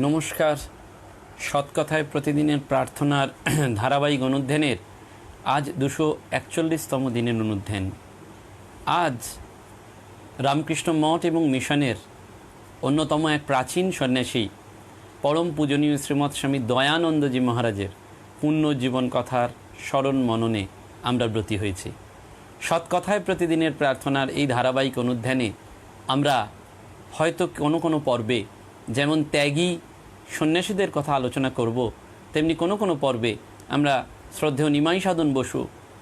নমস্কার। সৎকথায় প্রতিদিনের প্রার্থনার ধারাবাহিক অনুধ্যানের আজ 241তম দিনের অনুধ্যান। আজ রামকৃষ্ণ মঠ এবং মিশনের অন্যতম এক প্রাচীন সন্ন্যাসী পরম পূজনীয় শ্রীমৎ স্বামী দয়ানন্দজি মহারাজের পুণ্য জীবন কথার স্মরণ মননে আমরা ব্রতী হয়েছি। সৎকথায় প্রতিদিনের প্রার্থনার এই ধারাবাহিক অনুধ্যানে আমরা হয়তো কোনো পর্বে যেমন ত্যাগী সন্ন্যাসীদের কথা আলোচনা করব, তেমনি কোনো পর্বে আমরা শ্রদ্ধেয় নিমাই সাধন বসু,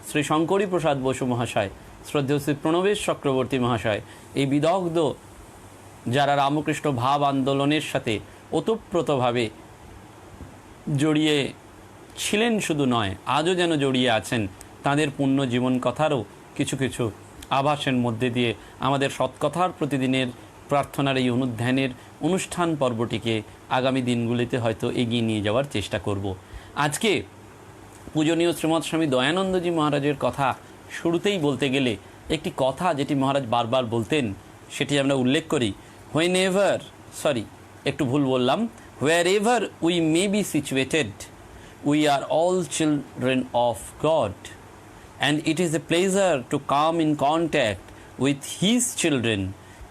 শ্রী শঙ্করী প্রসাদ বসু মহাশয়, শ্রদ্ধেয় শ্রী প্রণবেশ চক্রবর্তী মহাশয়, এই বিদগ্ধ যারা রামকৃষ্ণ ভাব আন্দোলনের সাথে ওতপ্রোতভাবে জড়িয়ে ছিলেন শুধু নয়, আজও যেন জড়িয়ে আছেন, তাদের পুণ্য জীবন কথারও কিছু কিছু আভাসের মধ্যে দিয়ে আমাদের সৎকথার প্রতিদিনের প্রার্থনার এই অনুধ্যানের অনুষ্ঠান পর্বটিকে আগামী দিনগুলিতে হয়তো এগিয়ে নিয়ে যাওয়ার চেষ্টা করব। আজকে পূজনীয় শ্রীমৎ স্বামী দয়ানন্দজি মহারাজের কথা শুরুতেই বলতে গেলে একটি কথা যেটি মহারাজ বারবার বলতেন সেটি আমরা উল্লেখ করি। wherever we may be situated, we are all children of God, and it is a pleasure to come in contact with His children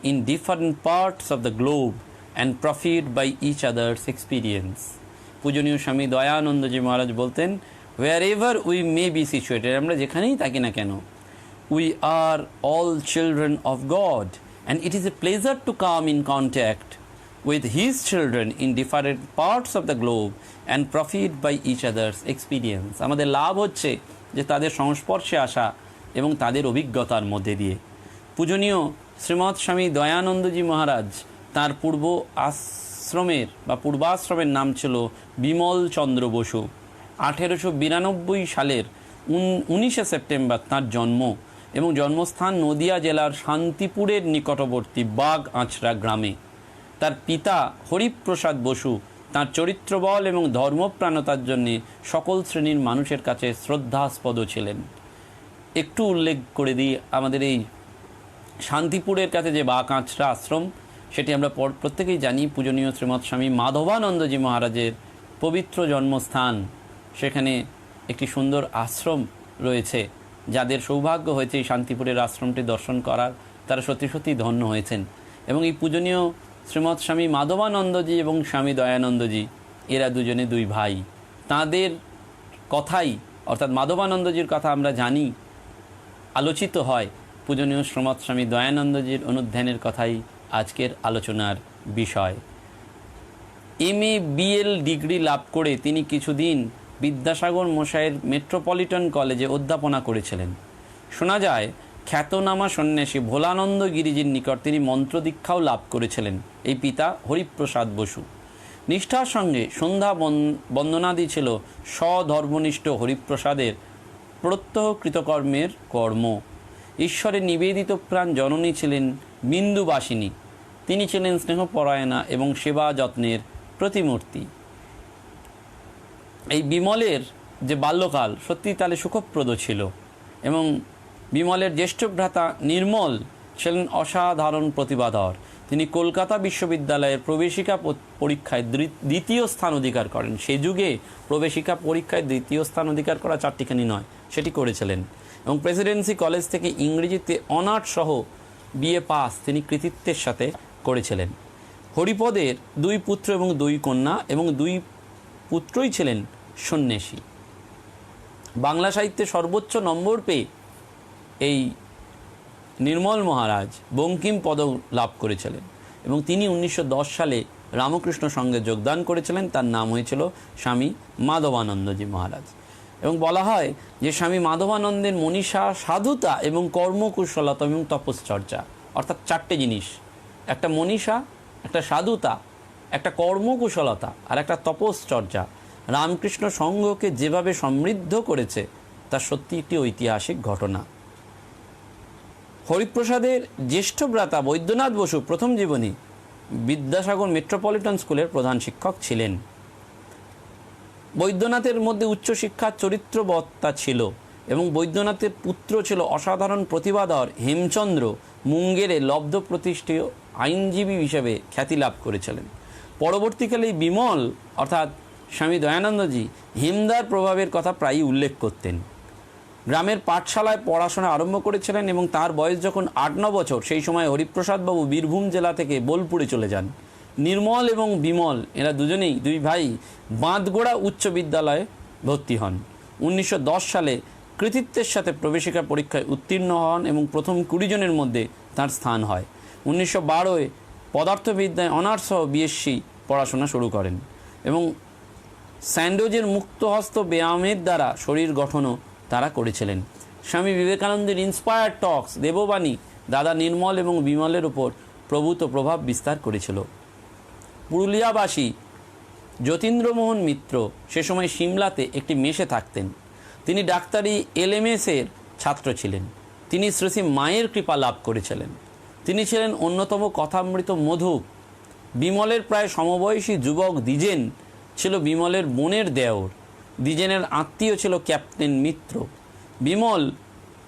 in different parts of the globe and profit by each other's experience. পূজনীয় স্বামী দয়ানন্দজি মহারাজ বলতেন, wherever we may be situated, আমরা যেখানেই থাকি না কেন, we are all children of God, and it is a pleasure to come in contact with His children in different parts of the globe and profit by each other's experience. আমাদের লাভ হচ্ছে যে তাদের সংস্পর্শে আসা এবং তাদের অভিজ্ঞতার মধ্যে দিয়ে। পূজনীয় শ্রীমৎ স্বামী দয়ানন্দজি মহারাজ তাঁর পূর্বাশ্রমের নাম ছিল বিমল চন্দ্র বসু। 1892 সালের 19শে সেপ্টেম্বর তাঁর জন্ম এবং জন্মস্থান নদিয়া জেলার শান্তিপুরের নিকটবর্তী বাগ আঁচড়া গ্রামে। তার পিতা হরিপ্রসাদ বসু তাঁর চরিত্রবল এবং ধর্মপ্রাণতার জন্যে সকল শ্রেণীর মানুষের কাছে শ্রদ্ধাস্পদ ছিলেন। একটু উল্লেখ করে দিই, আমাদের এই শান্তিপুরের কাছে যে বাগ আঁচড়া আশ্রম, সেটি আমরা প্রত্যেকেই জানি পূজনীয় শ্রীমৎ স্বামী মাধবানন্দজি মহারাজের পবিত্র জন্মস্থান। সেখানে একটি সুন্দর আশ্রম রয়েছে। যাদের সৌভাগ্য হয়েছে এই শান্তিপুরের আশ্রমটি দর্শন করার, তারা সত্যি সত্যি ধন্য হয়েছেন। এবং এই পূজনীয় শ্রীমৎ স্বামী মাধবানন্দজি এবং স্বামী দয়ানন্দজি এরা দুজনে দুই ভাই। তাঁদের কথাই অর্থাৎ মাধবানন্দজির কথা আমরা জানি আলোচিত হয়, পূজনীয় শ্রীমৎ স্বামী দয়ানন্দজির অনুধ্যানের কথাই আজকের আলোচনার বিষয়। MA BL ডিগ্রি লাভ করে তিনি কিছুদিন বিদ্যাসাগর মশাইয়ের মেট্রোপলিটন কলেজে অধ্যাপনা করেছিলেন। শোনা যায় খ্যাতনামা সন্ন্যাসী ভোলানন্দ গিরিজির নিকট তিনি মন্ত্রদীক্ষাও লাভ করেছিলেন এই পিতা হরিপ্রসাদ বসু। নিষ্ঠার সঙ্গে সন্ধ্যা বন্দনাদি ছিল স্বধর্মনিষ্ঠ হরিপ্রসাদের প্রত্যহ কৃতকর্মের কর্ম। ঈশ্বরের নিবেদিত প্রাণ জননী ছিলেন বিন্দুবাসিনী। তিনি ছিলেন স্নেহপরায়ণা এবং সেবা যত্নের প্রতিমূর্তি। এই বিমলের যে বাল্যকাল সত্যি তাহলে সুখপ্রদ ছিল এবং বিমলের জ্যেষ্ঠ ভ্রাতা নির্মল ছিলেন অসাধারণ প্রতিভাধর। তিনি কলকাতা বিশ্ববিদ্যালয়ের প্রবেশিকা পরীক্ষায় দ্বিতীয় স্থান অধিকার করেন। সে যুগে প্রবেশিকা পরীক্ষায় দ্বিতীয় স্থান অধিকার করা চারটিখানি নয়, সেটি করেছিলেন। এবং প্রেসিডেন্সি কলেজ থেকে ইংরেজিতে অনার্স সহ BA পাস তিনি কৃতিত্বের সাথে করেছিলেন। হরিপদের 2 পুত্র এবং 2 কন্যা এবং 2 পুত্রই ছিলেন সন্ন্যাসী। বাংলা সাহিত্যে সর্বোচ্চ নম্বর পেয়ে এই নির্মল মহারাজ বঙ্কিম পদক লাভ করেছিলেন এবং তিনি 1910 সালে রামকৃষ্ণ সংঘে যোগদান করেছিলেন। তার নাম হয়েছিল স্বামী মাধবানন্দজি মহারাজ। এবং বলা হয় যে স্বামী মাধবানন্দের মনীষা সাধুতা এবং কর্মকুশলতা এবং তপশ্চর্যা, অর্থাৎ 4টে জিনিস, একটা মনীষা, একটা সাধুতা, একটা কর্মকুশলতা আর একটা তপশ্চর্যা রামকৃষ্ণ সংঘকে যেভাবে সমৃদ্ধ করেছে তা সত্যি একটি ঐতিহাসিক ঘটনা। হরিপ্রসাদের জ্যেষ্ঠ ভ্রাতা বৈদ্যনাথ বসু প্রথম জীবনে বিদ্যাসাগর মেট্রোপলিটন স্কুলের প্রধান শিক্ষক ছিলেন। বৈদ্যনাথের মধ্যে উচ্চশিক্ষার চরিত্রবত্তা ছিল এবং বৈদ্যনাথের পুত্র ছিল অসাধারণ প্রতিভাধর হেমচন্দ্র, মুঙ্গেরে লব্ধ প্রতিষ্ঠিত আইনজীবী হিসেবে খ্যাতি লাভ করেছিলেন। পরবর্তীকালে বিমল অর্থাৎ স্বামী দয়ানন্দজি হিমদার প্রভাবের কথা প্রায়ই উল্লেখ করতেন। গ্রামের পাঠশালায় পড়াশোনা আরম্ভ করেছিলেন এবং তার বয়স যখন 8-9 বছর, সেই সময় হরিপ্রসাদবাবু বীরভূম জেলা থেকে বোলপুরে চলে যান। নির্মল এবং বিমল এরা দুজনেই দুই ভাই বাঁধগোড়া উচ্চ বিদ্যালয়ে ভর্তি হন। 1910 সালে কৃতিত্বের সাথে প্রবেশিকা পরীক্ষায় উত্তীর্ণ হন এবং প্রথম 20 জনের মধ্যে তার স্থান হয়। 1912-এ পদার্থবিদ্যায় অনার্স সহ বিএসসি পড়াশোনা শুরু করেন এবং স্যান্ডোজের মুক্তহস্ত ব্যায়ামের দ্বারা শরীর গঠনও তারা করেছিলেন। স্বামী বিবেকানন্দের ইন্সপায়ার টক্স দেববাণী দাদা নির্মল এবং বিমলের উপর প্রভূত প্রভাব বিস্তার করেছিল। পুরুলিয়াবাসী যতীন্দ্রমোহন মিত্র সে সময় সিমলাতে একটি মেসে থাকতেন। তিনি ডাক্তারি এলএমএসের ছাত্র ছিলেন। তিনি শ্রী মায়ের কৃপা লাভ করেছিলেন। তিনি ছিলেন অন্যতম কথামৃত মধু। বিমলের প্রায় সমবয়সী যুবক দ্বিজেন ছিল বিমলের বোনের দেওর। দ্বিজেনের আত্মীয় ছিল ক্যাপ্টেন মিত্র। বিমল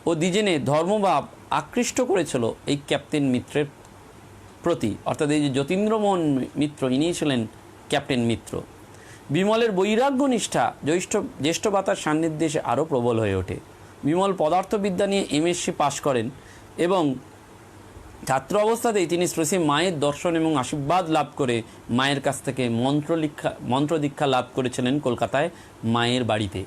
ও দ্বিজেনের ধর্মভাব আকৃষ্ট করেছিল এই ক্যাপ্টেন মিত্রের প্রতি, অর্থাৎ এই যে যতীন্দ্রমোহন মিত্র ইনি ছিলেন ক্যাপ্টেন মিত্র। বিমলের বৈরাগ্য নিষ্ঠা জ্যেষ্ঠ ভাতার সান্নিধ্যে এসে আরও প্রবল হয়ে ওঠে। বিমল পদার্থবিদ্যা নিয়ে এমএসসি পাশ করেন এবং ছাত্র অবস্থাতেই তিনি শ্রী মায়ের দর্শন এবং আশীর্বাদ লাভ করে মায়ের কাছ থেকে মন্ত্রদীক্ষা লাভ করেছিলেন কলকাতায় মায়ের বাড়িতে।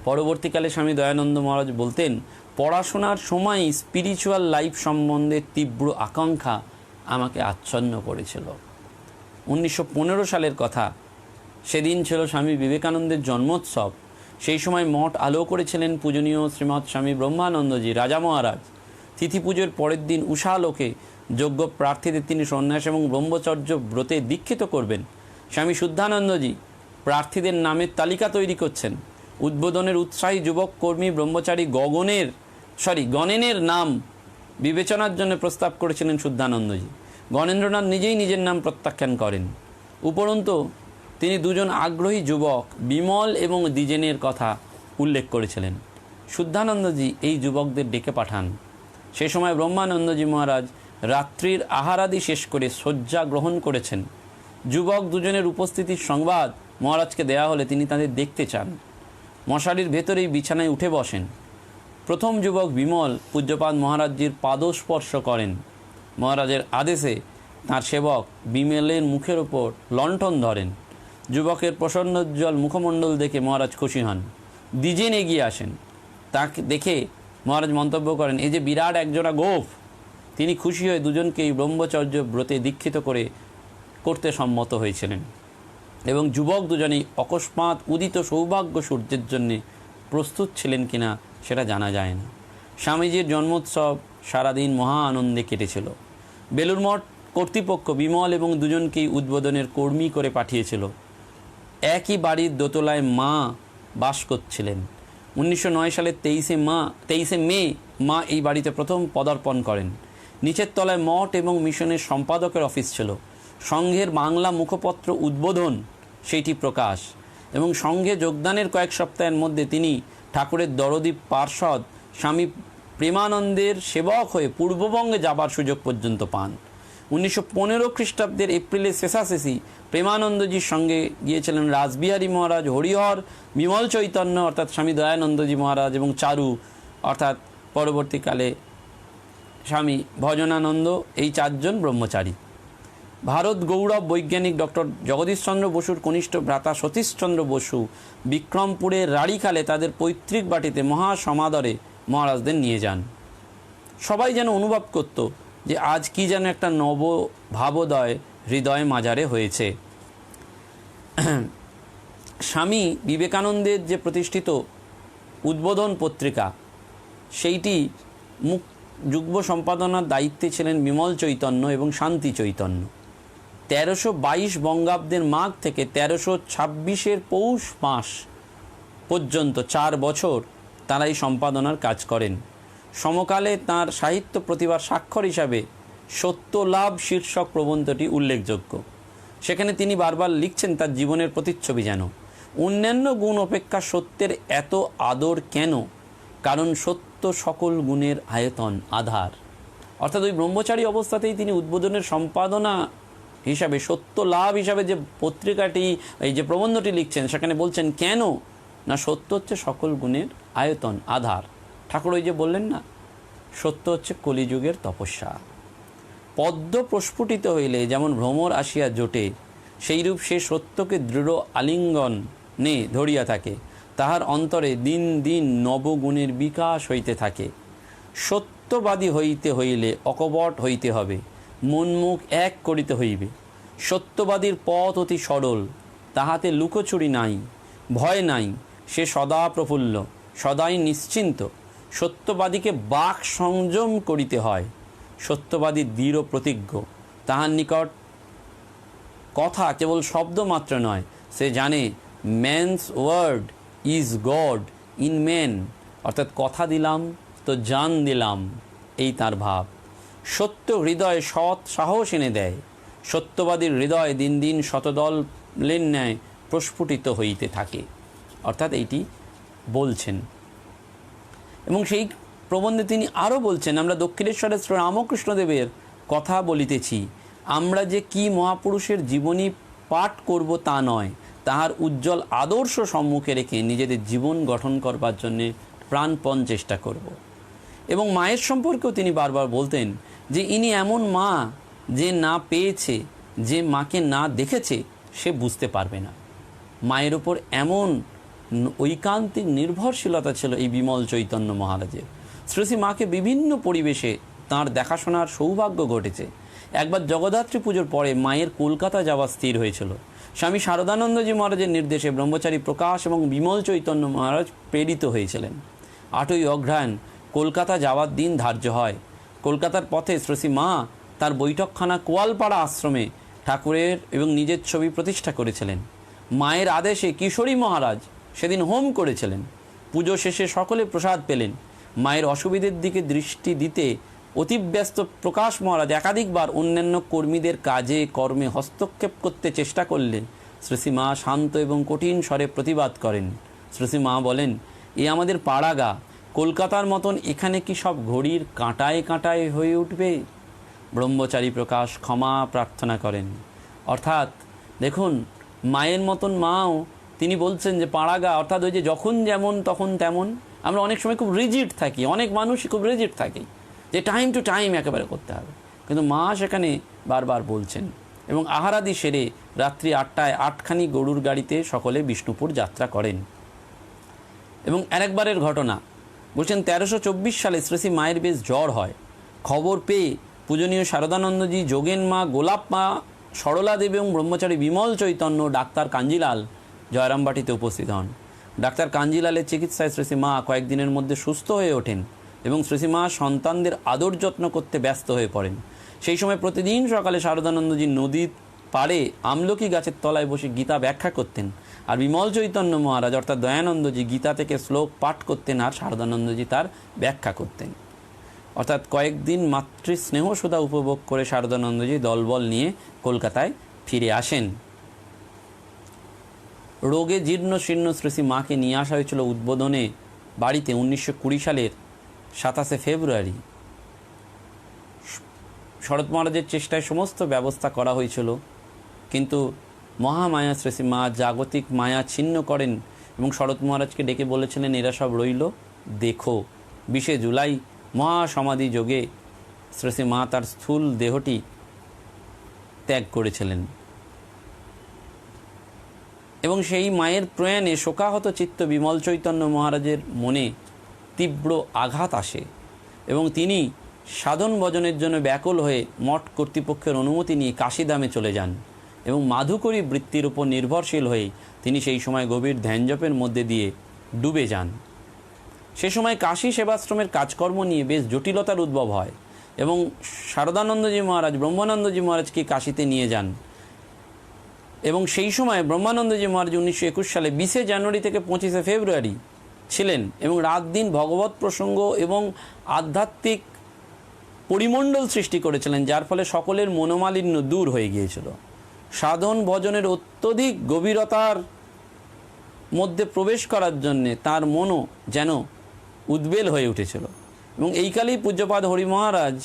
পরবর্তীকালে স্বামী দয়ানন্দ মহারাজ বলতেন, পড়াশোনার সময় স্পিরিচুয়াল লাইফ সম্বন্ধে তীব্র আকাঙ্ক্ষা আমাকে আচ্ছন্ন করেছিল। 1915 সালের কথা, সেদিন ছিল স্বামী বিবেকানন্দের জন্মোৎসব। সেই সময় মঠ আলো করেছিলেন পূজনীয় শ্রীমৎ স্বামী ব্রহ্মানন্দজি রাজা মহারাজ। তিথি পুজোর পরের দিন উষালোকে যোগ্য প্রার্থীদের তিনি সন্ন্যাস এবং ব্রহ্মচর্য ব্রতে দীক্ষিত করবেন। স্বামী শুদ্ধানন্দজি প্রার্থীদের নামের তালিকা তৈরি করছেন। উদ্বোধনের উৎসাহী যুবক কর্মী ব্রহ্মচারী গণেনের নাম বিবেচনার জন্য প্রস্তাব করেছিলেন শুদ্ধানন্দজি। গণেন্দ্রনাথ নিজেই নিজের নাম প্রত্যাখ্যান করেন। উপরন্তু তিনি দুজন আগ্রহী যুবক বিমল এবং দ্বিজেনের কথা উল্লেখ করেছিলেন। শুদ্ধানন্দজি এই যুবকদের ডেকে পাঠান। সে সময় ব্রহ্মানন্দজি মহারাজ রাত্রির আহারাদি শেষ করে শয্যা গ্রহণ করেছেন। যুবক দুজনের উপস্থিতির সংবাদ মহারাজকে দেয়া হলে তিনি তাদের দেখতে চান। মশারির ভেতরেই বিছানায় উঠে বসেন। প্রথম যুবক বিমল পূজ্যপাদ মহারাজজির পাদস্পর্শ করেন। মহারাজের আদেশে তাঁর সেবক বিমলের মুখের ওপর লণ্ঠন ধরেন। যুবকের প্রসন্নোজ্জ্বল মুখমণ্ডল দেখে মহারাজ খুশি হন। দ্বিজেন এগিয়ে আসেন। তাকে দেখে মহারাজ মন্তব্য করেন, এই যে বিরাট একজোড়া গোঁফ। তিনি খুশি হয়ে দুজনকেই ব্রহ্মচর্য ব্রতে দীক্ষিত করতে সম্মত হয়েছিলেন এবং যুবক দুজনেই অকস্মাৎ উদিত সৌভাগ্য সূর্যের জন্যে প্রস্তুত ছিলেন কিনা সেটা জানা যায় না। স্বামীজির জন্মোৎসব সারাদিন মহা আনন্দে কেটেছিল। বেলুর মঠ কর্তৃপক্ষ বিমল এবং দুজনকেই উদ্বোধনের কর্মী করে পাঠিয়েছিল। একই বাড়ির দোতলায় মা বাস করছিলেন। 1909 সালের 23 মে মা এই বাড়িতে প্রথম পদার্পণ করেন। নিচের তলায় মঠ এবং মিশনের সম্পাদকের অফিস ছিল। সংঘের বাংলা মুখপত্র উদ্বোধন সেইটি প্রকাশ এবং সংঘে যোগদানের কয়েক সপ্তাহের মধ্যে তিনি ঠাকুরের দরদী পার্ষদ স্বামী প্রেমানন্দের সেবক হয়ে পূর্ববঙ্গে যাবার সুযোগ পর্যন্ত পান। 1915 খ্রিস্টাব্দের এপ্রিলের শেষাশেষি প্রেমানন্দজির সঙ্গে গিয়েছিলেন রাসবিহারী মহারাজ, হরিহর, বিমল চৈতন্য অর্থাৎ স্বামী দয়ানন্দজি মহারাজ এবং চারু অর্থাৎ পরবর্তীকালে স্বামী ভজনানন্দ, এই চারজন ব্রহ্মচারী। ভারত গৌরব বৈজ্ঞানিক ডক্টর জগদীশচন্দ্র বসুর কনিষ্ঠ ভ্রাতা সতীশচন্দ্র বসু বিক্রমপুরের রাড়িখালে তাদের পৈতৃক বাটিতে মহা সমাদরে মহারাজদের নিয়ে যান। সবাই যেন অনুভব করত যে আজ কি যেন একটা নব ভাবোদয় হৃদয় মাজারে হয়েছে। স্বামী বিবেকানন্দের যে প্রতিষ্ঠিত উদ্বোধন পত্রিকা, সেইটি যুগ্ম সম্পাদনার দায়িত্বে ছিলেন বিমল চৈতন্য এবং শান্তি চৈতন্য। 1322 বঙ্গাব্দের মাঘ থেকে 1326 পৌষ মাস পর্যন্ত 4 বছর তারা এই সম্পাদনার কাজ করেন। সমকালে তাঁর সাহিত্য প্রতিভার স্বাক্ষর হিসাবে সত্য লাভ শীর্ষক প্রবন্ধটি উল্লেখযোগ্য। সেখানে তিনি বারবার লিখছেন তার জীবনের প্রতিচ্ছবি যেন। অন্যান্য গুণ অপেক্ষা সত্যের এত আদর কেন? কারণ সত্য সকল গুণের আয়তন, আধার। অর্থাৎ ওই ব্রহ্মচারী অবস্থাতেই তিনি উদ্বোধনের সম্পাদনা হিসাবে, সত্য লাভ হিসাবে যে পত্রিকাটি, এই যে প্রবন্ধটি লিখছেন, সেখানে বলছেন কেন না সত্য হচ্ছে সকল গুণের আয়তন, আধার। ঠাকুর ওই যে বললেন না, সত্য হচ্ছে কলিযুগের তপস্যা। পদ্ম প্রস্ফুটিত হইলে যেমন ভ্রমর আসিয়া জোটে, সেইরূপ সে সত্যকে দৃঢ় আলিঙ্গনে ধরিয়া থাকে, তাহার অন্তরে দিন দিন নবগুণের বিকাশ হইতে থাকে। সত্যবাদী হইতে হইলে অকপট হইতে হবে, মন মুখ এক করিতে হইবে। সত্যবাদীর পথ অতি সরল, তাহাতে লুকোচুরি নাই, ভয় নাই, সে সদা প্রফুল্ল, সদাই নিশ্চিন্ত। সত্যবাদীকে বাক সংযম করিতে হয়, সত্যবাদী দৃঢ় প্রতিজ্ঞ, তাহার নিকট কথা কেবল শব্দ মাত্র নয়, সে জানে man's word is God in man, অর্থাৎ কথা দিলাম তো জান দিলাম, এই তার ভাব। সত্য হৃদয়ে সৎ সাহস এনে দেয়, সত্যবাদীর হৃদয় দিন দিন শতদলের ন্যায় প্রস্ফুটিত হইতে থাকে। অর্থাৎ এইটি বলছেন। এবং সেই প্রবন্ধে তিনি আরও বলছেন, আমরা দক্ষিণেশ্বরের শ্রী রামকৃষ্ণদেবের কথা বলিতেছি, আমরা যে কি মহাপুরুষের জীবনী পাঠ করব তা নয়, তাহার উজ্জ্বল আদর্শ সম্মুখে রেখে নিজেদের জীবন গঠন করবার জন্যে প্রাণপণ চেষ্টা করব। এবং মায়ের সম্পর্কেও তিনি বারবার বলতেন যে ইনি এমন মা যে না পেয়েছে, যে মাকে না দেখেছে, সে বুঝতে পারবে না। মায়ের ওপর এমন ঐকান্তিক নির্ভরশীলতা ছিল এই বিমল চৈতন্য মহারাজের। শ্রী শ্রী মাকে বিভিন্ন পরিবেশে তাঁর দেখাশোনার সৌভাগ্য ঘটেছে। একবার জগদ্ধাত্রী পুজোর পরে মায়ের কলকাতা যাওয়া স্থির হয়েছিল। স্বামী শারদানন্দজি মহারাজের নির্দেশে ব্রহ্মচারী প্রকাশ এবং বিমল চৈতন্য মহারাজ প্রেরিত হয়েছিলেন। 8ই অঘ্রায়ণ কলকাতা যাওয়ার দিন ধার্য হয়। কলকাতার পথে শ্রী শ্রী মা তার বৈঠকখানা কোয়ালপাড়া আশ্রমে ঠাকুরের এবং নিজের ছবি প্রতিষ্ঠা করেছিলেন। মায়ের আদেশে কিশোরী মহারাজ সেদিন হোম করেছিলেন। পুজো শেষে সকলে প্রসাদ পেলেন। মায়ের অসুবিধের দিকে দৃষ্টি দিতে অতিব্যস্ত প্রকাশ মহারাজ একাধিকবার অন্যান্য কর্মীদের কাজে কর্মে হস্তক্ষেপ করতে চেষ্টা করলে শ্রী শ্রী মা শান্ত এবং কঠিন স্বরে প্রতিবাদ করেন। শ্রী শ্রী মা বলেন, এ আমাদের পাড়াগা, কলকাতার মতন এখানে কি সব ঘড়ির কাঁটায় কাঁটায় হয়ে উঠবে? ব্রহ্মচারী প্রকাশ ক্ষমা প্রার্থনা করেন। অর্থাৎ দেখুন, মায়ের মতন মাও তিনি বলছেন যে পাড়াগা, অর্থাৎ ওই যে যখন যেমন তখন তেমন। আমরা অনেক সময় খুব রিজিড থাকি, অনেক মানুষই খুব রিজিড থাকি যে টাইম টু টাইম একেবারে করতে হবে, কিন্তু মা সেখানে বারবার বলছেন। এবং আহারাদি সেরে রাত্রি 8টায় 8খানি গরুর গাড়িতে সকলে বিষ্ণুপুর যাত্রা করেন। এবং আরেকবারের ঘটনা বলছেন, 1324 সালে শ্রী শ্রী মায়ের বেশ জ্বর হয়। খবর পেয়ে পূজনীয় শারদানন্দজি, যোগেন মা, গোলাপ মা, সরলা দেবী এবং ব্রহ্মচারী বিমল চৈতন্য ডাক্তার কাঞ্জিলাল জয়রামবাটিতে উপস্থিত হন। ডাক্তার কাঞ্জিলালের চিকিৎসায় শ্রী শ্রী মা কয়েকদিনের মধ্যে সুস্থ হয়ে ওঠেন এবং শ্রী শ্রী মা সন্তানদের আদর যত্ন করতে ব্যস্ত হয়ে পড়েন। সেই সময় প্রতিদিন সকালে শারদানন্দজি নদীর পাড়ে আমলকি গাছের তলায় বসে গীতা ব্যাখ্যা করতেন, আর বিমল চৈতন্য মহারাজ অর্থাৎ দয়ানন্দজি গীতা থেকে শ্লোক পাঠ করতেন আর শারদানন্দজি তার ব্যাখ্যা করতেন। অর্থাৎ কয়েকদিন মাতৃস্নেহ সুধা উপভোগ করে শারদানন্দজি দলবল নিয়ে কলকাতায় ফিরে আসেন। রোগে জীর্ণ শীর্ণ শ্রী শ্রী মাকে নিয়ে আসা হয়েছিল উদ্বোধনে বাড়িতে 1920 সালের 27শে ফেব্রুয়ারি। শরৎ মহারাজের চেষ্টায় সমস্ত ব্যবস্থা করা হয়েছিল, কিন্তু মহামায়া শ্রী শ্রী মা জাগতিক মায়া ছিন্ন করেন এবং শরৎ মহারাজকে ডেকে বলেছিলেন, এরা সব রইল দেখো। 20শে জুলাই মহাসমাধি যোগে শ্রী শ্রী মা তার স্থূল দেহটি ত্যাগ করেছিলেন। এবং সেই মায়ের প্রয়াণে শোকাহত চিত্ত বিমল চৈতন্য মহারাজের মনে তীব্র আঘাত আসে এবং তিনি সাধন ভজনের জন্য ব্যাকুল হয়ে মঠ কর্তৃপক্ষের অনুমতি নিয়ে কাশীধামে চলে যান এবং মাধুকরী বৃত্তির উপর নির্ভরশীল হয়ে তিনি সেই সময় গভীর ধ্যানজপের মধ্যে দিয়ে ডুবে যান। সে সময় কাশী সেবাশ্রমের কাজকর্ম নিয়ে বেশ জটিলতার উদ্ভব হয় এবং শারদানন্দজি মহারাজ ব্রহ্মানন্দজি মহারাজকে কাশীতে নিয়ে যান। এবং সেই সময় ব্রহ্মানন্দজি মহারাজ 1921 সালে 20শে জানুয়ারি থেকে 25শে ফেব্রুয়ারি ছিলেন এবং রাত দিন ভগবত প্রসঙ্গ এবং আধ্যাত্মিক পরিমণ্ডল সৃষ্টি করেছিলেন, যার ফলে সকলের মনোমালিন্য দূর হয়ে গিয়েছিল। সাধন ভজনের অত্যধিক গভীরতার মধ্যে প্রবেশ করার জন্যে তার মনও যেন উদ্বেল হয়ে উঠেছিল। এবং এই কালেই পূজ্যপাদ হরি মহারাজ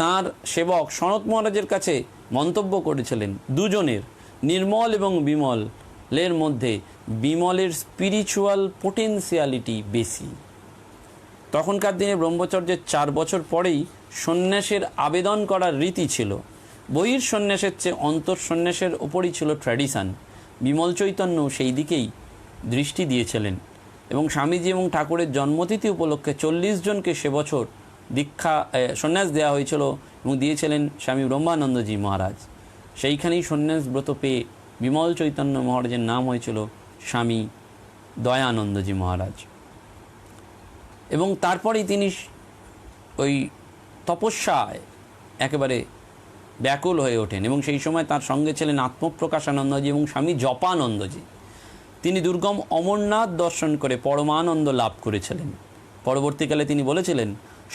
তাঁর সেবক সনত মহারাজের কাছে মন্তব্য করেছিলেন, দুজনের নির্মল এবং বিমলের মধ্যে বিমলের স্পিরিচুয়াল পোটেন্সিয়ালিটি বেশি। তখনকার দিনে ব্রহ্মচর্যের 4 বছর পরেই সন্ন্যাসের আবেদন করার রীতি ছিল। বহির সন্ন্যাসের চেয়ে অন্তর সন্ন্যাসের ওপরই ছিল ট্র্যাডিশন। বিমল চৈতন্য সেই দিকেই দৃষ্টি দিয়েছিলেন এবং স্বামীজি এবং ঠাকুরের জন্মতিথি উপলক্ষে 40 জনকে সে বছর সন্ন্যাস দেওয়া হয়েছিল এবং দিয়েছিলেন স্বামী ব্রহ্মানন্দজি মহারাজ। সেইখানেই সন্ন্যাস ব্রত পেয়ে বিমল চৈতন্য মহারাজের নাম হয়েছিল স্বামী দয়ানন্দজি মহারাজ। এবং তারপরেই তিনি ওই তপস্যায় একেবারে ব্যাকুল হয়ে ওঠেন এবং সেই সময় তার সঙ্গে ছিলেন আত্মপ্রকাশানন্দজি এবং স্বামী জপানন্দজি। তিনি দুর্গম অমরনাথ দর্শন করে পরমানন্দ লাভ করেছিলেন। পরবর্তীকালে তিনি বলেছিলেন,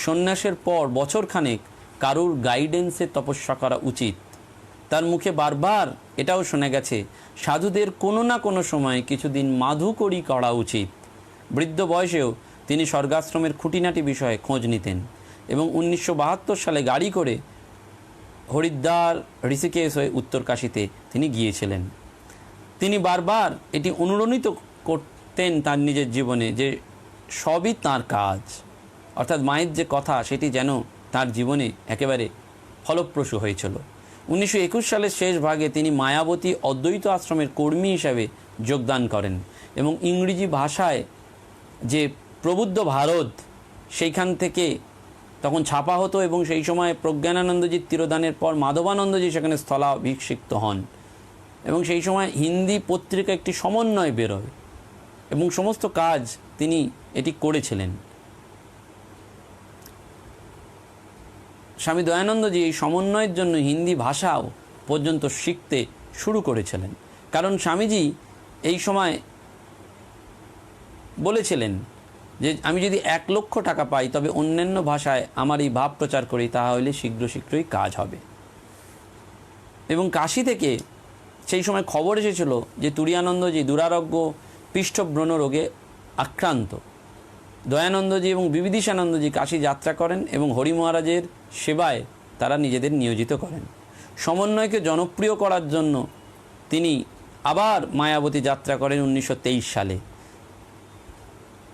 সন্ন্যাসের পর বছরখানেক কারুর গাইডেন্সে তপস্যা করা উচিত। তার মুখে বারবার এটাও শোনা গেছে, সাধুদের কোনো না কোনো সময় কিছুদিন মাধুকরী করা উচিত। বৃদ্ধ বয়সেও তিনি স্বর্গাশ্রমের খুঁটিনাটি বিষয়ে খোঁজ নিতেন এবং 1972 সালে গাড়ি করে হরিদ্বার, ঋষিকেশ হয়ে উত্তরকাশীতে তিনি গিয়েছিলেন। তিনি বারবার এটি অনুরণিত করতেন তার নিজের জীবনে যে সবই তার কাজ, অর্থাৎ মায়ের যে কথা সেটি যেন তার জীবনে একেবারে ফলপ্রসূ হয়েছিল। 1921 সালের শেষ ভাগে তিনি মায়াবতী অদ্বৈত আশ্রমের কর্মী হিসাবে যোগদান করেন এবং ইংরেজি ভাষায় যে প্রবুদ্ধ ভারত সেইখান থেকে তখন ছাপা হতো এবং সেই সময় প্রজ্ঞানানন্দজির তিরোধানের পর মাধবানন্দজি সেখানে স্থলাভিষিক্ত হন এবং সেই সময় হিন্দি পত্রিকা একটি সমন্বয় বেরোয় এবং সমস্ত কাজ তিনি এটি করেছিলেন। স্বামী দয়ানন্দজি এই সমন্বয়ের জন্য হিন্দি ভাষাও পর্যন্ত শিখতে শুরু করেছিলেন, কারণ স্বামীজি এই সময় বলেছিলেন যে আমি যদি 1 লক্ষ টাকা পাই তবে অন্যান্য ভাষায় আমার এই ভাব প্রচার করি, তাহলে শীঘ্রই কাজ হবে। এবং কাশী থেকে সেই সময় খবর এসেছিল যে তুরীয়ানন্দজি দুরারোগ্য পৃষ্ঠব্রণ রোগে আক্রান্ত। দয়ানন্দজি এবং বিবিদিশানন্দজি কাশী যাত্রা করেন এবং হরি মহারাজের সেবায় তারা নিজেদের নিয়োজিত করেন। সমন্বয়কে জনপ্রিয় করার জন্য তিনি আবার মায়াবতী যাত্রা করেন 1923 সালে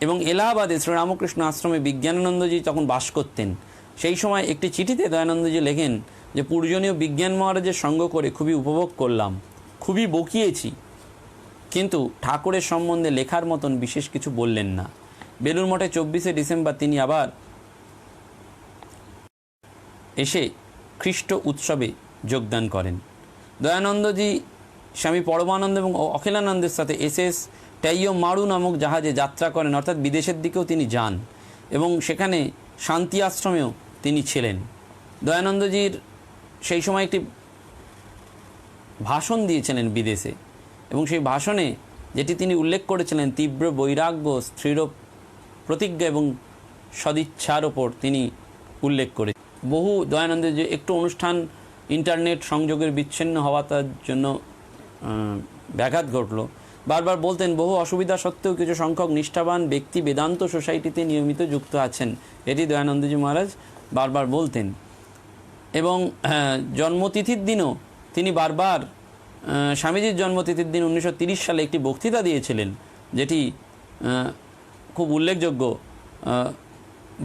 এবং এলাহাবাদে শ্রীরামকৃষ্ণ আশ্রমে বিজ্ঞানানন্দজি তখন বাস করতেন। সেই সময় একটি চিঠিতে দয়ানন্দজি লেখেন যে পূজনীয় বিজ্ঞান মহারাজের সঙ্গ করে খুবই উপভোগ করলাম, খুবই বকিয়েছি, কিন্তু ঠাকুরের সম্বন্ধে লেখার মতন বিশেষ কিছু বললেন না। বেলুর মঠে 24শে ডিসেম্বর তিনি আবার এসে খ্রিস্ট উৎসবে যোগদান করেন। দয়ানন্দজি স্বামী পরমানন্দ এবং অখিলানন্দের সাথে SS টাইও মারু নামক জাহাজে যাত্রা করেন, অর্থাৎ বিদেশের দিকেও তিনি যান এবং সেখানে শান্তি আশ্রমেও তিনি ছিলেন। দয়ানন্দজির সেই সময় একটি ভাষণ দিয়েছিলেন বিদেশে এবং সেই ভাষণে যেটি তিনি উল্লেখ করেছিলেন তীব্র বৈরাগ্য, স্থির প্রতিজ্ঞা এবং সদিচ্ছার ওপর তিনি উল্লেখ করে বহু দয়ানন্দের যে একটু অনুষ্ঠান ইন্টারনেট সংযোগের বিচ্ছিন্ন হওয়া তার জন্য ব্যাঘাত ঘটল। বারবার বলতেন বহু অসুবিধা সত্ত্বেও কিছু সংখ্যক নিষ্ঠাবান ব্যক্তি বেদান্ত সোসাইটিতে নিয়মিত যুক্ত আছেন, এটি দয়ানন্দজি মহারাজ বারবার বলতেন। এবং জন্মতিথির দিনও তিনি বারবার স্বামীজির জন্মতিথির দিন 1930 সালে একটি বক্তৃতা দিয়েছিলেন, যেটি খুব উল্লেখযোগ্য।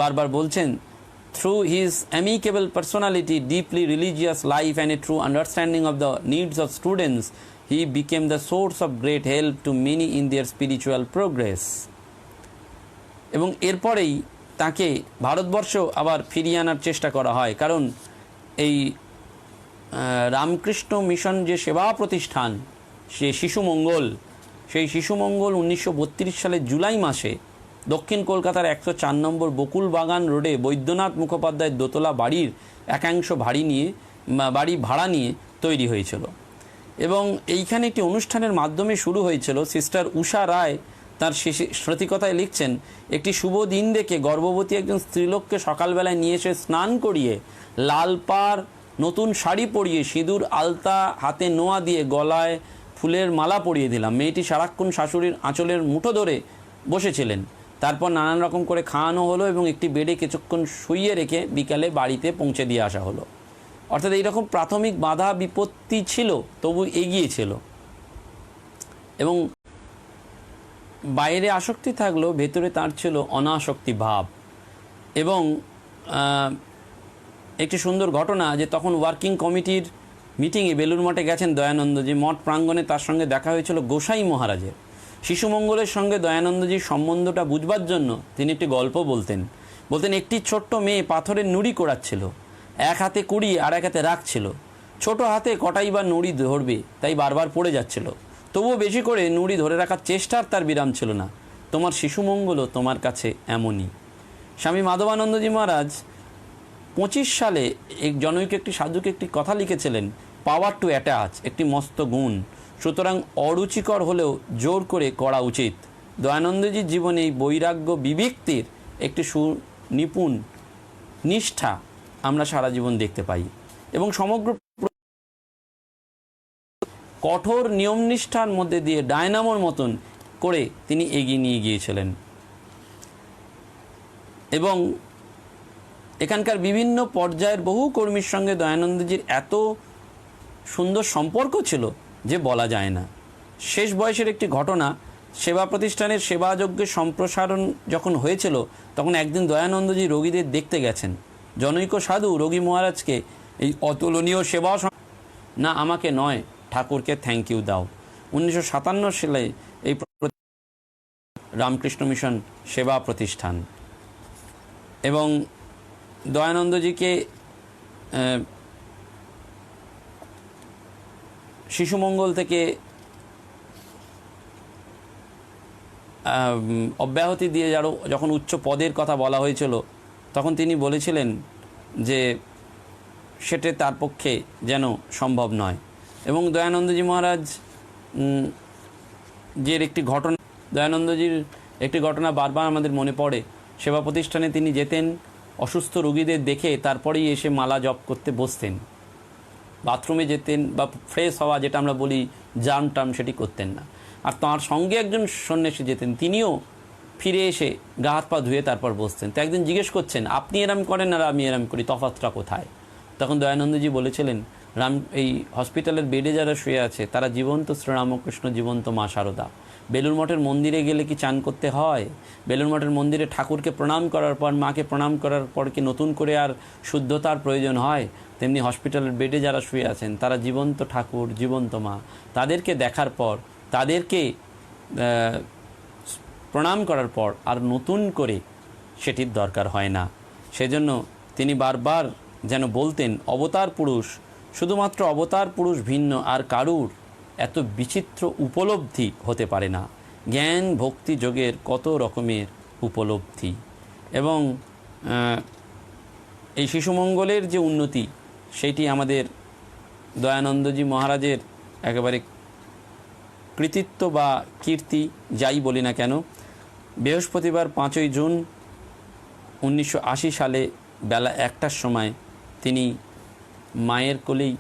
বারবার বলছেন, through his amicable personality, deeply religious life and a true understanding of the needs of students, he became the source of great help to many in their spiritual progress. এবং এরপরেই তাকে ভারতবর্ষ আবার ফিরিয়ে আনার চেষ্টা করা হয়, কারণ এই রামকৃষ্ণ মিশন যে সেবা প্রতিষ্ঠান সে শিশুমঙ্গল, সেই শিশুমঙ্গল 1932 সালের জুলাই মাসে দক্ষিণ কলকাতার 104 নম্বর বকুল বাগান রোডে বৈদ্যনাথ মুখোপাধ্যায়ের দোতলা বাড়ির একাংশ বাড়ি ভাড়া নিয়ে তৈরি হয়েছিল এবং এইখানে একটি অনুষ্ঠানের মাধ্যমে শুরু হয়েছিল। সিস্টার উষা রায় তার স্মৃতিকথায় লিখছেন, একটি শুভ দিন দেখে গর্ভবতী একজন স্ত্রীলোককে সকালবেলায় নিয়ে এসে স্নান করিয়ে লাল পাড় নতুন শাড়ি পরিয়ে সিঁদুর আলতা হাতে নোয়া দিয়ে গলায় ফুলের মালা পরিয়ে দিলাম। মেয়েটি সারাক্ষণ শাশুড়ির আঁচলের মুঠো ধরে বসেছিলেন। তারপর নানান রকম করে খাওয়ানো হলো এবং একটি বেডে কিছুক্ষণ শুইয়ে রেখে বিকালে বাড়িতে পৌঁছে দিয়ে আসা হলো। অর্থাৎ এইরকম প্রাথমিক বাধা বিপত্তি ছিল, তবু এগিয়েছিল। এবং বাইরে আসক্তি থাকলেও ভেতরে তার ছিল অনাসক্তি ভাব। এবং একটি সুন্দর ঘটনা যে তখন ওয়ার্কিং কমিটির মিটিংয়ে বেলুড় মঠে গেছেন দয়ানন্দজি। মঠ প্রাঙ্গণে তার সঙ্গে দেখা হয়েছিল গোসাই মহারাজের। শিশুমঙ্গলের সঙ্গে দয়ানন্দজির সম্বন্ধটা বুঝবার জন্য তিনি একটি গল্প বলতেন। একটি ছোট্ট মেয়ে পাথরের নুড়ি কোড়াচ্ছিল, এক হাতে কুড়ি আর এক হাতে রাখছিল। ছোট হাতে কটাই বা নুড়ি ধরবে, তাই বারবার পড়ে যাচ্ছিল। তবুও বেশি করে নুড়ি ধরে রাখার চেষ্টার তার বিরাম ছিল না। তোমার শিশুমঙ্গলও তোমার কাছে এমনই। স্বামী মাধবানন্দজি মহারাজ 25 সালে এক জনৈক একটি সাধুকে একটি কথা লিখেছিলেন, পাওয়ার টু অ্যাটাচ একটি মস্ত গুণ, সুতরাং অরুচিকর হলেও জোর করে করা উচিত। দয়ানন্দজির জীবনে এই বৈরাগ্য বিবেক্তির একটি সুনিপুণ নিষ্ঠা আমরা সারা জীবন দেখতে পাই এবং সমগ্র কঠোর নিয়মনিষ্ঠার মধ্যে দিয়ে ডায়নামোর মতন করে তিনি এগিয়ে নিয়ে গিয়েছিলেন। এবং এখানকার বিভিন্ন পর্যায়ের বহু কর্মীর সঙ্গে দয়ানন্দজির এত সুন্দর সম্পর্ক ছিল যে বলা যায় না। শেষ বয়সের একটি ঘটনা, সেবা প্রতিষ্ঠানের সেবাযজ্ঞের সম্প্রসারণ যখন হয়েছিল তখন একদিন দয়ানন্দজি রোগীদের দেখতে গেছেন। জনৈক সাধু রোগী মহারাজকে এই অতুলনীয় সেবা, না আমাকে নয়, ঠাকুরকে থ্যাংক ইউ দাও। 1957 সালে এই রামকৃষ্ণ মিশন সেবা প্রতিষ্ঠান। এবং দয়ানন্দজিকে শিশুমঙ্গল থেকে অব্যাহতি দিয়ে যখন উচ্চ পদের কথা বলা হয়েছিল তখন তিনি বলেছিলেন যে সেটা তার পক্ষে যেন সম্ভব নয়। এবং দয়ানন্দজি মহারাজ দয়ানন্দজির একটি ঘটনা বারবার আমাদের মনে পড়ে। সেবা প্রতিষ্ঠানে তিনি যেতেন, অসুস্থ রোগীদের দেখে তারপরেই এসে মালা জপ করতে বসতেন। বাথরুমে যেতেন বা ফ্রেশ হওয়া, যেটা আমরা বলি জার্ম টার্ম, সেটি করতেন না। আর তার সঙ্গে একজন সন্ন্যাসী যেতেন, তিনিও ফিরে এসে গা হাত পা ধুয়ে তারপর বসতেন। তো একদিন জিজ্ঞেস করছেন, আপনি এরম করেন আর আমি এরম করি, তফাৎটা কোথায়? তখন দয়ানন্দজি বলেছিলেন, এই হসপিটালের বেডে যারা শুয়ে আছে তারা জীবন্ত শ্রীরামকৃষ্ণ, জীবন্ত মা শারদা। বেলুড় মঠের মন্দিরে গেলে কি চান করতে হয়? বেলুড় মঠের মন্দিরে ঠাকুরকে প্রণাম করার পর, মাকে প্রণাম করার পর কি নতুন করে আর শুদ্ধতার প্রয়োজন হয়? তেমনি হসপিটালের বেডে যারা শুয়ে আছেন তারা জীবন্ত ঠাকুর, জীবন্ত মা। তাদেরকে দেখার পর, তাদেরকে প্রণাম করার পর আর নতুন করে সেটির দরকার হয় না। সেজন্য তিনি বারবার যেন বলতেন, অবতার পুরুষ, শুধুমাত্র অবতার পুরুষ ভিন্ন আর কারুর এত বিচিত্র উপলব্ধি হতে পারে না। জ্ঞান ভক্তি যোগের কত রকমের উপলব্ধি। এবং এই শিশুমঙ্গলের যে উন্নতি, সেইটি আমাদের দয়ানন্দজি মহারাজের একেবারে কৃতিত্ব বা কীর্তি, যাই বলি না কেন। বৃহস্পতিবার 5ই জুন 1980 সালে বেলা 1টার সময় তিনি মায়ের কোলেই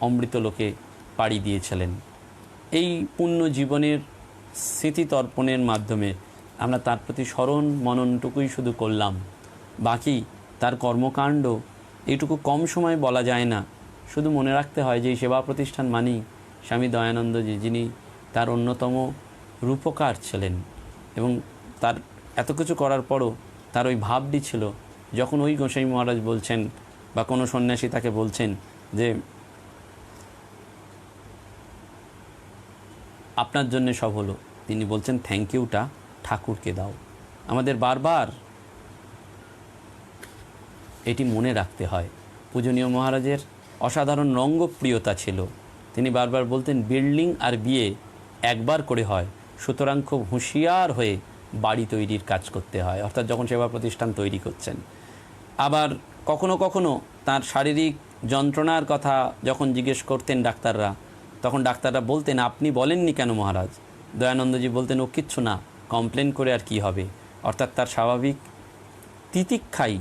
অমৃতলোকে পাড়ি দিয়েছিলেন। এই পুণ্য জীবনের স্মৃতিতর্পণের মাধ্যমে আমরা তার প্রতি স্মরণ মননটুকুই শুধু করলাম। বাকি তার কর্মকাণ্ড এইটুকু কম সময় বলা যায় না। শুধু মনে রাখতে হয় যে এই সেবা প্রতিষ্ঠান মানেই স্বামী দয়ানন্দজি, যিনি তার অন্যতম রূপকার ছিলেন। এবং তার এত কিছু করার পরও তার ওই ভাবটি ছিল, যখন ওই গোসাই মহারাজ বলছেন বা কোনো সন্ন্যাসী তাকে বলছেন যে আপনার জন্য সব হলো, তিনি বলছেন থ্যাংক ইউটা ঠাকুরকে দাও। আমাদের বারবার এটি মনে রাখতে হয়। পূজনীয় মহারাজের অসাধারণ রঙ্গপ্রিয়তা ছিল। তিনি বারবার বলতেন, বিল্ডিং আর বিয়ে একবার করে হয়, সুতরাং খুব হুঁশিয়ার হয়ে বাড়ি তৈরির কাজ করতে হয়। অর্থাৎ যখন সেবা প্রতিষ্ঠান তৈরি করছেন। আবার কখনো কখনো তার শারীরিক যন্ত্রণার কথা যখন জিজ্ঞেস করতেন ডাক্তাররা, তখন ডাক্তাররা বলতেন, আপনি বলেননি কেন মহারাজ? দয়ানন্দজি বলতেন, ও কিচ্ছু না, কমপ্লেন করে আর কি হবে। অর্থাৎ তার স্বাভাবিক তিতিক্ষাই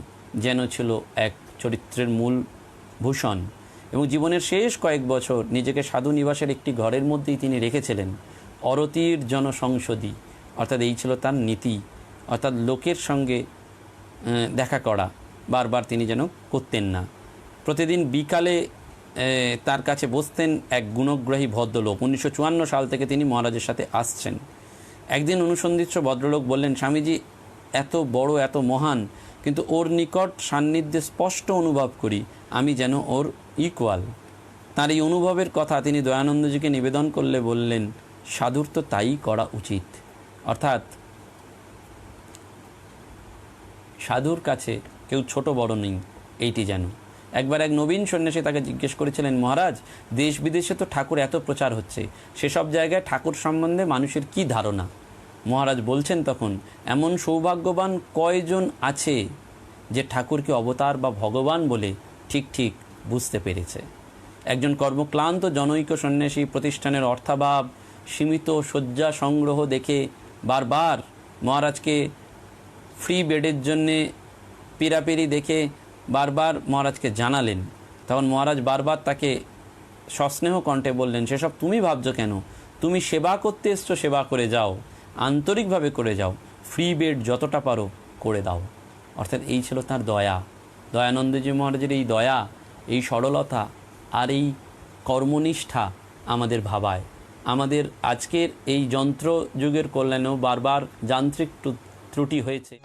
যেন ছিল এক চরিত্রের মূল ভূষণ। এবং জীবনের শেষ কয়েক বছর নিজেকে সাধু নিবাসের একটি ঘরের মধ্যেই তিনি রেখেছিলেন। অরতির জনসংসদী, অর্থাৎ এই ছিল তার নীতি। অর্থাৎ লোকের সঙ্গে দেখা করা বারবার তিনি যেন করতেন না। প্রতিদিন বিকালে তার কাছে বসতেন এক গুণগ্রাহী ভদ্রলোক। 1954 সাল থেকে তিনি মহারাজের সাথে আসছেন। একদিন অনুসন্ধিৎস ভদ্রলোক বললেন, স্বামীজি এত বড়, এত মহান, কিন্তু ওর নিকট সান্নিধ্যে স্পষ্ট অনুভব করি আমি যেন ওর ইকুয়াল। তার এই অনুভবের কথা তিনি দয়ানন্দজিকে নিবেদন করলে বললেন, সাধুর তো তাই করা উচিত। অর্থাৎ সাধুর কাছে কেউ ছোট বড় নেই, এইটি যেন। একবার এক নবীন সন্ন্যাসী তাকে জিজ্ঞেস করেছিলেন, মহারাজ দেশ বিদেশে তো ঠাকুর এত প্রচার হচ্ছে, সেসব জায়গায় ঠাকুর সম্বন্ধে মানুষের কি ধারণা? মহারাজ বলছেন তখন, এমন সৌভাগ্যবান কয়জন আছে যে ঠাকুরকে অবতার বা ভগবান বলে ঠিক ঠিক বুঝতে পেরেছে। একজন কর্মক্লান্ত জনৈক সন্ন্যাসী প্রতিষ্ঠানের অর্থাভাব, সীমিত শয্যা সংগ্রহ দেখে বারবার মহারাজকে ফ্রি বেডের জন্যে পিরাপিরি দেখে বারবার মহারাজকে জানালেন। তখন মহারাজ বারবার তাকে সস্নেহ কণ্ঠে বললেন, সেসব তুমি ভাবছো কেন? তুমি সেবা করতে এসছো, সেবা করে যাও, আন্তরিকভাবে করে যাও, ফ্রি বেড যতটা পারো করে দাও। অর্থাৎ এই ছিল তার দয়া। দয়ানন্দজি মহারাজের এই দয়া, এই সরলতা আর এই কর্মনিষ্ঠা আমাদের ভাবায়। আমাদের আজকের এই যন্ত্র যুগের কল্যাণেও বারবার যান্ত্রিক ত্রুটি হয়েছে।